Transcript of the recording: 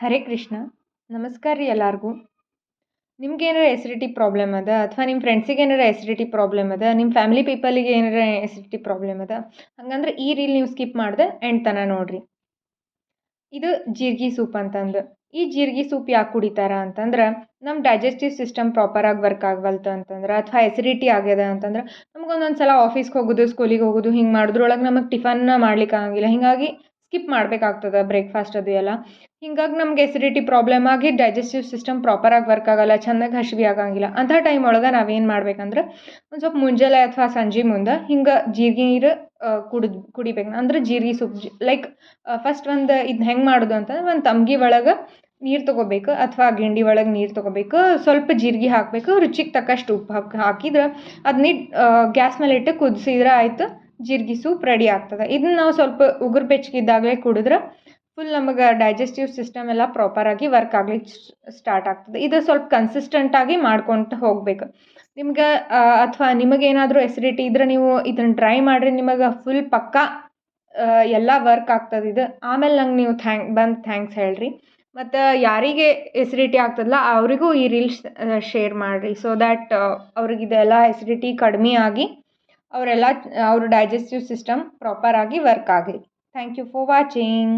ಹರೇ ಕೃಷ್ಣ. ನಮಸ್ಕಾರ ರೀ ಎಲ್ಲರಿಗೂ. ನಿಮ್ಗೆ ಏನಾರ ಎಸಿಡಿಟಿ ಪ್ರಾಬ್ಲಮ್ ಅದ ಅಥವಾ ನಿಮ್ಮ ಫ್ರೆಂಡ್ಸಿಗೆ ಏನಾರ ಎಸಿಡಿಟಿ ಪ್ರಾಬ್ಲಮ್ ಅದ, ನಿಮ್ಮ ಫ್ಯಾಮಿಲಿ ಪೀಪಲಿಗೆ ಏನಾರ ಎಸಿಡಿಟಿ ಪ್ರಾಬ್ಲಮ್ ಅದ, ಹಂಗಂದ್ರೆ ಈ ರೀಲ್ ನೀವು ಸ್ಕಿಪ್ ಮಾಡಿದೆ ಎಂಡ್ ತನಕ ನೋಡ್ರಿ. ಇದು ಜೀರಿಗೆ ಸೂಪ್ ಅಂತಂದು. ಈ ಜೀರಿಗೆ ಸೂಪ್ ಯಾಕೆ ಕುಡಿತಾರ ಅಂತಂದ್ರೆ, ನಮ್ಮ ಡೈಜೆಸ್ಟಿವ್ ಸಿಸ್ಟಮ್ ಪ್ರಾಪರಾಗಿ ವರ್ಕ್ ಆಗವಲ್ತು ಅಂತಂದ್ರೆ ಅಥವಾ ಎಸಿಡಿಟಿ ಆಗ್ಯದ ಅಂತಂದ್ರೆ ನಮ್ಗೊಂದೊಂದು ಸಲ ಆಫೀಸ್ಗೆ ಹೋಗೋದು, ಸ್ಕೂಲಿಗೆ ಹೋಗೋದು ಹಿಂಗೆ ಮಾಡಿದ್ರೊಳಗೆ ನಮಗೆ ಟಿಫನ್ನ ಮಾಡ್ಲಿಕ್ಕೆ ಆಗಂಗಿಲ್ಲ. ಹೀಗಾಗಿ ಸ್ಕಿಪ್ ಮಾಡಬೇಕಾಗ್ತದೆ ಬ್ರೇಕ್ಫಾಸ್ಟ್ ಅದು ಎಲ್ಲ. ಹಿಂಗಾಗಿ ನಮ್ಗೆ ಎಸಿಡಿಟಿ ಪ್ರಾಬ್ಲಮ್ ಆಗಿ ಡೈಜೆಸ್ಟಿವ್ ಸಿಸ್ಟಮ್ ಪ್ರಾಪರಾಗಿ ವರ್ಕ್ ಆಗಲ್ಲ, ಚೆನ್ನಾಗಿ ಹಸಿವೆ ಆಗಂಗಿಲ್ಲ. ಅಂಥ ಟೈಮ್ ಒಳಗೆ ನಾವೇನು ಮಾಡ್ಬೇಕಂದ್ರೆ ಒಂದು ಸ್ವಲ್ಪ ಮುಂಜಾನೆ ಅಥವಾ ಸಂಜೆ ಮುಂದೆ ಹಿಂಗೆ ಜೀರಿಗೆ ನೀರು ಕುಡಿಬೇಕು. ಅಂದ್ರೆ ಜೀರಿಗೆ ಸೂಪ್ ಲೈಕ್ ಫಸ್ಟ್ ಒಂದು ಇದು ಹೆಂಗೆ ಮಾಡೋದು ಅಂತಂದ್ರೆ, ಒಂದು ತಂಬ್ಗೆ ಒಳಗೆ ನೀರು ತೊಗೋಬೇಕು ಅಥವಾ ಗಿಂಡಿ ಒಳಗೆ ನೀರು ತೊಗೋಬೇಕು, ಸ್ವಲ್ಪ ಜೀರಿಗೆ ಹಾಕಬೇಕು, ರುಚಿಗೆ ತಕ್ಕಷ್ಟು ಉಪ್ಪು ಹಾಕಿದ್ರೆ ಅದನ್ನ ಗ್ಯಾಸ್ ಮೇಲೆ ಇಟ್ಟು ಕುದಿಸಿದ್ರೆ ಆಯಿತು, ಜೀರಿಗೆ ಸೂಪ್ ರೆಡಿ ಆಗ್ತದೆ. ಇದನ್ನ ನಾವು ಸ್ವಲ್ಪ ಉಗುರು ಬೆಚ್ಚಗಿದ್ದಾಗಲೇ ಕುಡಿದ್ರೆ ಫುಲ್ ನಮಗೆ ಡೈಜೆಸ್ಟಿವ್ ಸಿಸ್ಟಮ್ ಎಲ್ಲ ಪ್ರಾಪರಾಗಿ ವರ್ಕ್ ಆಗ್ಲಿಕ್ಕೆ ಸ್ಟಾರ್ಟ್ ಆಗ್ತದೆ. ಇದು ಸ್ವಲ್ಪ ಕನ್ಸಿಸ್ಟೆಂಟಾಗಿ ಮಾಡ್ಕೊತ ಹೋಗ್ಬೇಕು. ನಿಮ್ಗೆ ಅಥವಾ ನಿಮಗೇನಾದರೂ ಎಸಿಡಿಟಿ ಇದ್ರೆ ನೀವು ಇದನ್ನು ಟ್ರೈ ಮಾಡಿರಿ, ನಿಮಗೆ ಫುಲ್ ಪಕ್ಕ ಎಲ್ಲ ವರ್ಕ್ ಆಗ್ತದೆ ಇದು. ಆಮೇಲೆ ನಂಗೆ ನೀವು ಥ್ಯಾಂಕ್ಸ್ ಹೇಳ್ರಿ. ಮತ್ತು ಯಾರಿಗೆ ಎಸಿಡಿಟಿ ಆಗ್ತದಲ್ಲ ಅವರಿಗೂ ಈ ರೀಲ್ಸ್ ಶೇರ್ ಮಾಡಿರಿ, ಸೊ ದ್ಯಾಟ್ ಅವ್ರಿಗಿದೆಲ್ಲ ಎಸಿಡಿಟಿ ಕಡಿಮೆ ಆಗಿ ಅವ್ರ ಡೈಜೆಸ್ಟಿವ್ ಸಿಸ್ಟಮ್ ಪ್ರಾಪರಾಗಿ ವರ್ಕ್ ಆಗಲಿ. Thank you for watching.